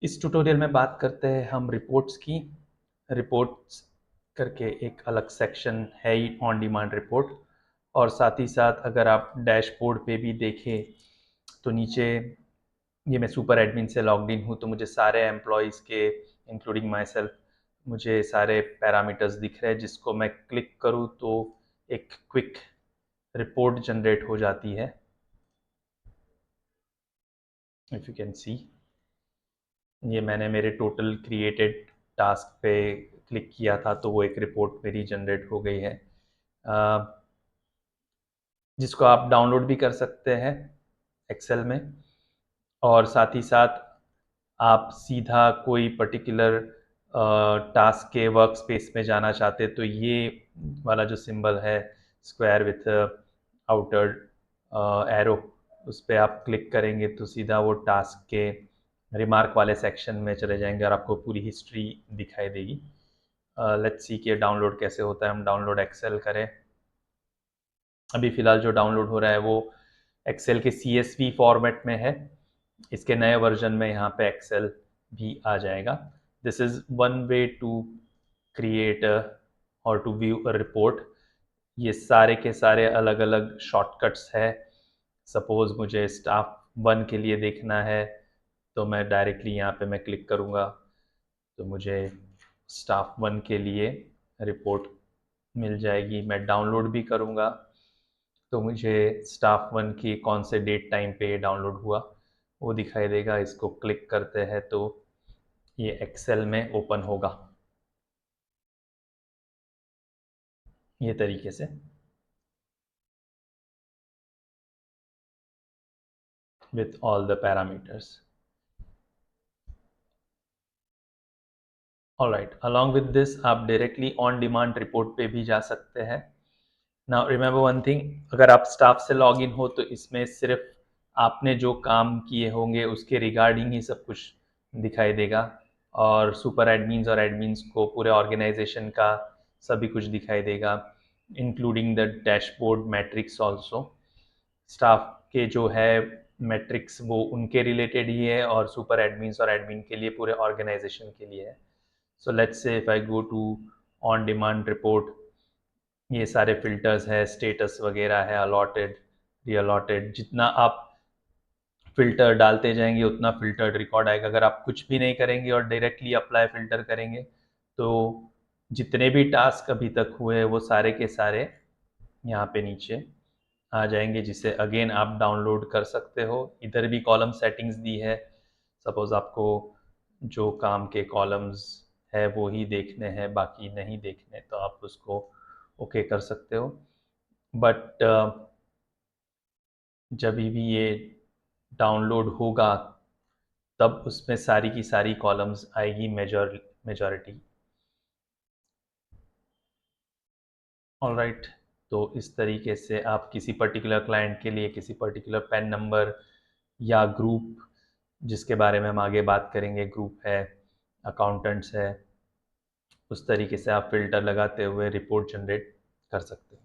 इस ट्यूटोरियल में बात करते हैं हम रिपोर्ट्स की। रिपोर्ट्स करके एक अलग सेक्शन है ही ऑन डिमांड रिपोर्ट, और साथ ही साथ अगर आप डैशबोर्ड पे भी देखें तो नीचे ये मैं सुपर एडमिन से लॉग्ड इन हूँ, तो मुझे सारे एम्प्लॉयज़ के इंक्लूडिंग माई सेल्फ मुझे सारे पैरामीटर्स दिख रहे हैं, जिसको मैं क्लिक करूँ तो एक क्विक रिपोर्ट जनरेट हो जाती है। इफ़ यू कैन सी, ये मैंने मेरे टोटल क्रिएटेड टास्क पे क्लिक किया था तो वो एक रिपोर्ट मेरी जनरेट हो गई है, जिसको आप डाउनलोड भी कर सकते हैं एक्सेल में। और साथ ही साथ आप सीधा कोई पर्टिकुलर टास्क के वर्क स्पेस में जाना चाहते तो ये वाला जो सिंबल है स्क्वायर विथ आउटर एरो, उस पर आप क्लिक करेंगे तो सीधा वो टास्क के रिमार्क वाले सेक्शन में चले जाएंगे और आपको पूरी हिस्ट्री दिखाई देगी। लेट्स सी कि डाउनलोड कैसे होता है। हम डाउनलोड एक्सेल करें। अभी फ़िलहाल जो डाउनलोड हो रहा है वो एक्सेल के CSV फॉर्मेट में है। इसके नए वर्जन में यहाँ पे एक्सेल भी आ जाएगा। This is one way to create और टू व्यू अ रिपोर्ट। ये सारे के सारे अलग अलग शॉर्टकट्स है। सपोज़ मुझे स्टाफ 1 के लिए देखना है तो मैं डायरेक्टली यहाँ पे मैं क्लिक करूँगा तो मुझे स्टाफ 1 के लिए रिपोर्ट मिल जाएगी। मैं डाउनलोड भी करूँगा तो मुझे स्टाफ 1 की कौन से डेट टाइम पे ये डाउनलोड हुआ वो दिखाई देगा। इसको क्लिक करते हैं तो ये एक्सेल में ओपन होगा ये तरीके से। With all the parameters. Alright, along with this आप डायरेक्टली ऑन डिमांड रिपोर्ट पे भी जा सकते हैं। नाउ रिमेंबर वन थिंग, अगर आप स्टाफ से लॉग इन हो तो इसमें सिर्फ आपने जो काम किए होंगे उसके रिगार्डिंग ही सब कुछ दिखाई देगा, और सुपर एडमिन्स और एडमिन्स को पूरे ऑर्गेनाइजेशन का सभी कुछ दिखाई देगा, including the dashboard matrix also. Staff के जो है मैट्रिक्स वो उनके रिलेटेड ही है, और सुपर एडमिन्स और एडमिन के लिए पूरे ऑर्गेनाइजेशन के लिए है। So let's say if I go to on demand report, ये सारे फिल्टर्स है, स्टेटस वगैरह है, अलॉटेड, री अलॉटेड। जितना आप फिल्टर डालते जाएंगे उतना फिल्टर्ड रिकॉर्ड आएगा। अगर आप कुछ भी नहीं करेंगे और डायरेक्टली अप्लाई फिल्टर करेंगे तो जितने भी टास्क अभी तक हुए हैं वो सारे के सारे यहाँ पे नीचे आ जाएंगे, जिसे अगेन आप डाउनलोड कर सकते हो। इधर भी कॉलम सेटिंग्स दी है। सपोज़ आपको जो काम के कॉलम्स है वो ही देखने हैं, बाकी नहीं देखने, तो आप उसको ओके कर सकते हो। बट जब भी ये डाउनलोड होगा तब उसमें सारी की सारी कॉलम्स आएगी, मेजॉरिटी। ऑलराइट, तो इस तरीके से आप किसी पर्टिकुलर क्लाइंट के लिए किसी पर्टिकुलर पैन नंबर या ग्रुप, जिसके बारे में हम आगे बात करेंगे, ग्रुप है, अकाउंटेंट्स है, उस तरीके से आप फिल्टर लगाते हुए रिपोर्ट जनरेट कर सकते हो।